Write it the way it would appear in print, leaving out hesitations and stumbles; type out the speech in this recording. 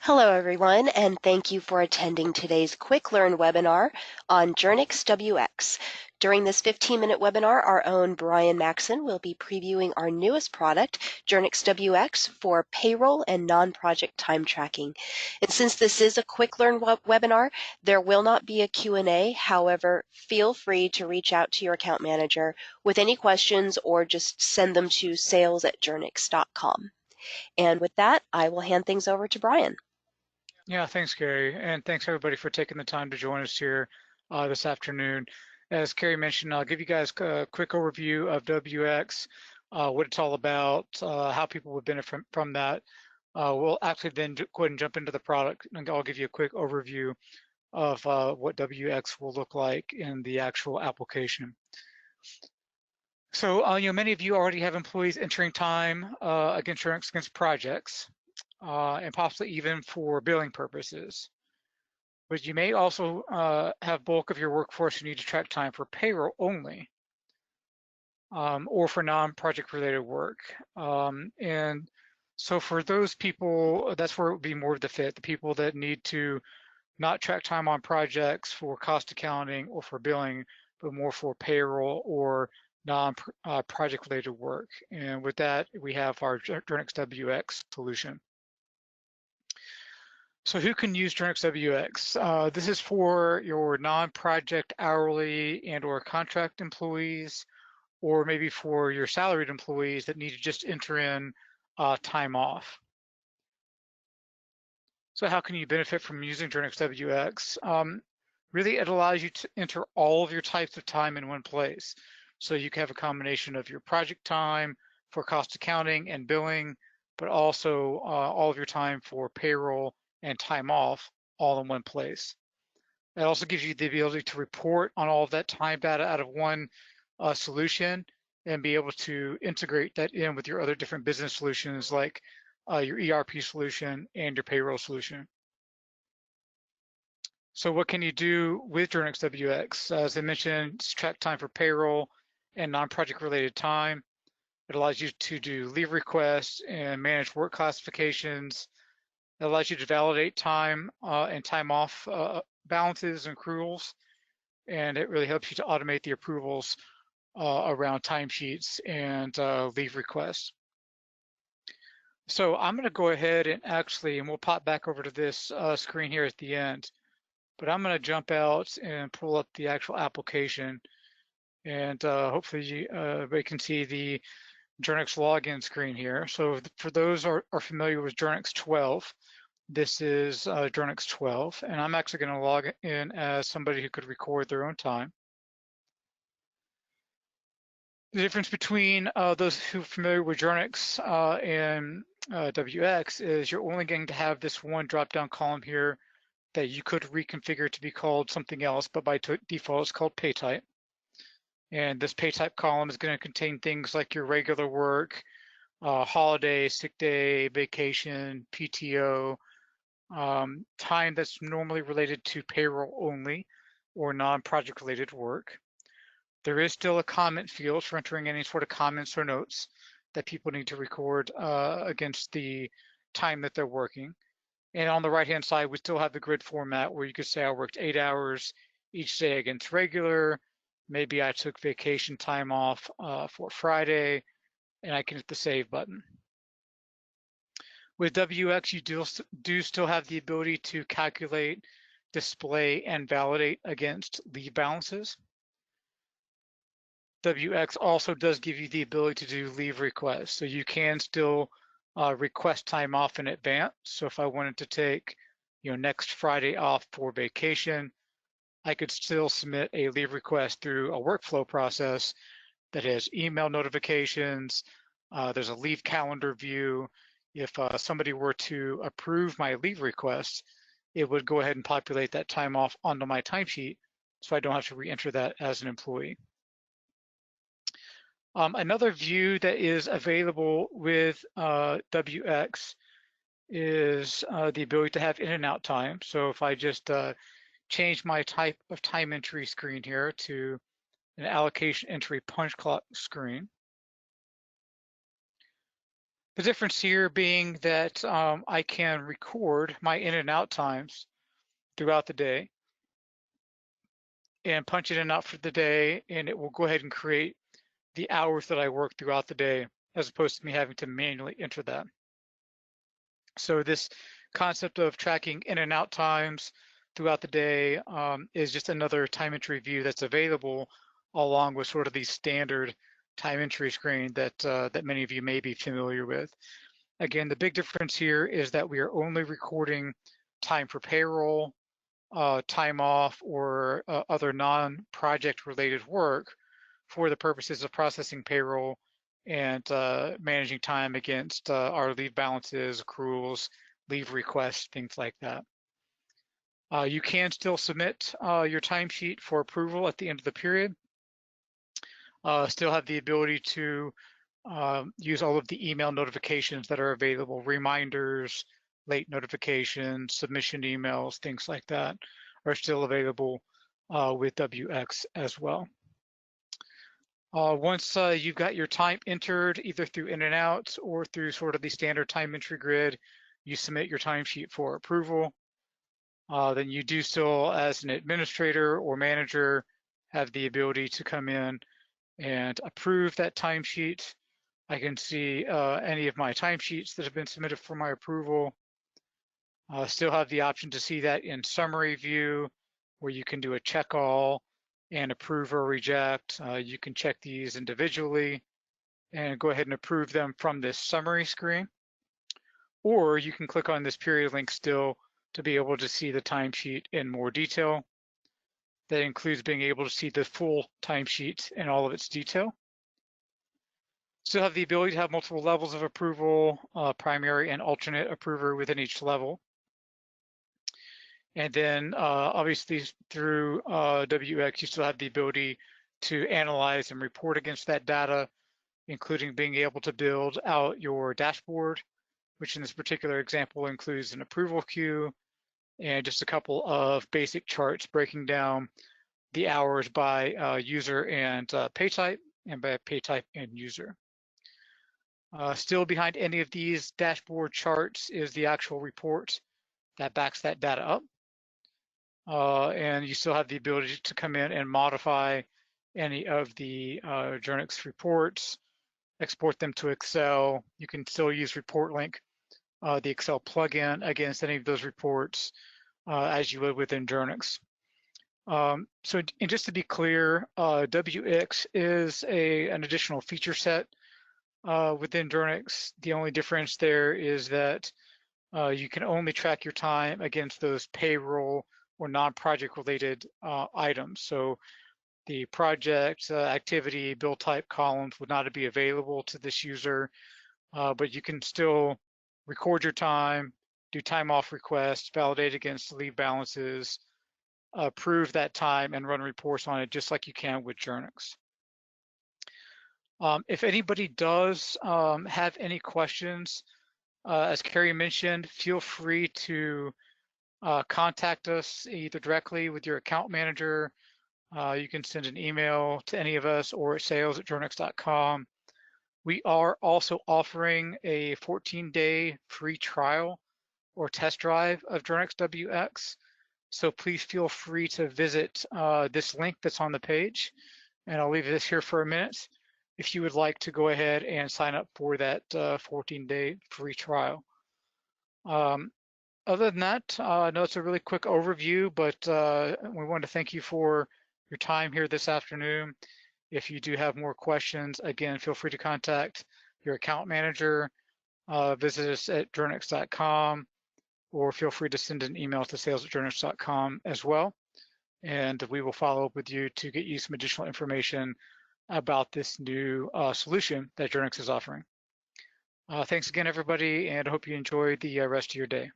Hello, everyone, and thank you for attending today's QuickLearn webinar on Journyx WX. During this 15-minute webinar, our own Brian Maxin will be previewing our newest product, Journyx WX, for payroll and non-project time tracking. And since this is a QuickLearn webinar, there will not be a Q&A. However, feel free to reach out to your account manager with any questions or just send them to sales@journyx.com. And with that, I will hand things over to Brian. Yeah, thanks, Carrie, and thanks everybody for taking the time to join us here this afternoon. As Carrie mentioned, I'll give you guys a quick overview of WX, what it's all about, how people would benefit from that. We'll actually then go ahead and jump into the product, and I'll give you a quick overview of what WX will look like in the actual application. So, many of you already have employees entering time against projects. And possibly even for billing purposes. But you may also have bulk of your workforce who need to track time for payroll only, or for non-project related work. And so for those people, that's where it would be more of the fit, the people that need to not track time on projects for cost accounting or for billing, but more for payroll or non-project related work. And with that, we have our Journyx WX solution. So who can use Journyx WX? This is for your non-project hourly and or contract employees, or maybe for your salaried employees that need to just enter in time off. So how can you benefit from using Journyx WX? Really, it allows you to enter all of your types of time in one place. So you can have a combination of your project time for cost accounting and billing, but also all of your time for payroll and time off all in one place. It also gives you the ability to report on all of that time data out of one solution and be able to integrate that in with your other different business solutions like your ERP solution and your payroll solution. So what can you do with Journyx WX? As I mentioned, it's track time for payroll and non-project related time. It allows you to do leave requests and manage work classifications. It allows you to validate time and time off balances and accruals, and it really helps you to automate the approvals around timesheets and leave requests. So I'm going to go ahead and we'll pop back over to this screen here at the end, but I'm going to jump out and pull up the actual application, and hopefully everybody can see the Journyx login screen here. So for those who are familiar with Journyx 12, this is Journyx 12, and I'm actually going to log in as somebody who could record their own time. The difference between those who are familiar with Journyx and WX is you're only going to have this one drop-down column here that you could reconfigure to be called something else, but by default it's called pay type. And this pay type column is going to contain things like your regular work, holiday, sick day, vacation, PTO, time that's normally related to payroll only or non-project related work. There is still a comment field for entering any sort of comments or notes that people need to record against the time that they're working. And on the right-hand side, we still have the grid format where you could say I worked 8 hours each day against regular. Maybe I took vacation time off for Friday, and I can hit the save button. With WX, you do still have the ability to calculate, display, and validate against leave balances. WX also does give you the ability to do leave requests. So you can still request time off in advance. So if I wanted to take, next Friday off for vacation, I could still submit a leave request through a workflow process that has email notifications. There's a leave calendar view. If somebody were to approve my leave request, it would go ahead and populate that time off onto my timesheet, so I don't have to re-enter that as an employee. Another view that is available with WX is the ability to have in and out time. So if I just change my type of time entry screen here to an allocation entry punch clock screen, The difference here being that I can record my in and out times throughout the day and punch it in and out for the day, and it will go ahead and create the hours that I work throughout the day, as opposed to me having to manually enter that. So this concept of tracking in and out times throughout the day is just another time entry view that's available, along with sort of the standard time entry screen that that many of you may be familiar with. Again, the big difference here is that we are only recording time for payroll, time off, or other non-project related work for the purposes of processing payroll and managing time against our leave balances, accruals, leave requests, things like that. You can still submit your timesheet for approval at the end of the period. Still have the ability to use all of the email notifications that are available, reminders, late notifications, submission emails, things like that are still available with WX as well. Once you've got your time entered, either through in and out or through sort of the standard time entry grid, you submit your timesheet for approval. Then you do so as an administrator or manager, have the ability to come in and approve that timesheet. I can see any of my timesheets that have been submitted for my approval. Still have the option to see that in summary view, where you can do a check all and approve or reject. You can check these individually and go ahead and approve them from this summary screen. Or you can click on this period link still to be able to see the timesheet in more detail. That includes being able to see the full timesheet in all of its detail. Still have the ability to have multiple levels of approval, primary and alternate approver within each level. And then obviously through WX, you still have the ability to analyze and report against that data, including being able to build out your dashboard, which in this particular example includes an approval queue and just a couple of basic charts breaking down the hours by user and pay type, and by pay type and user. Still behind any of these dashboard charts is the actual report that backs that data up. And you still have the ability to come in and modify any of the Journyx reports, export them to Excel. You can still use Report Link, the Excel plugin, against any of those reports as you would within Journyx. And just to be clear, WX is an additional feature set within Journyx. The only difference there is that you can only track your time against those payroll or non-project related items. So the project, activity, bill type columns would not be available to this user, but you can still record your time, do time off requests, validate against leave balances, approve that time, and run reports on it just like you can with Journyx. If anybody does have any questions, as Carrie mentioned, feel free to contact us either directly with your account manager. You can send an email to any of us or at sales@journyx.com. We are also offering a 14-day free trial or test drive of Journyx WX. So please feel free to visit this link that's on the page. And I'll leave this here for a minute if you would like to go ahead and sign up for that 14-day free trial. Other than that, I know it's a really quick overview, but we want to thank you for your time here this afternoon. If you do have more questions, again, feel free to contact your account manager, visit us at journyx.com, or feel free to send an email to sales@journyx.com as well. And we will follow up with you to get you some additional information about this new solution that Journyx is offering. Thanks again, everybody, and I hope you enjoy the rest of your day.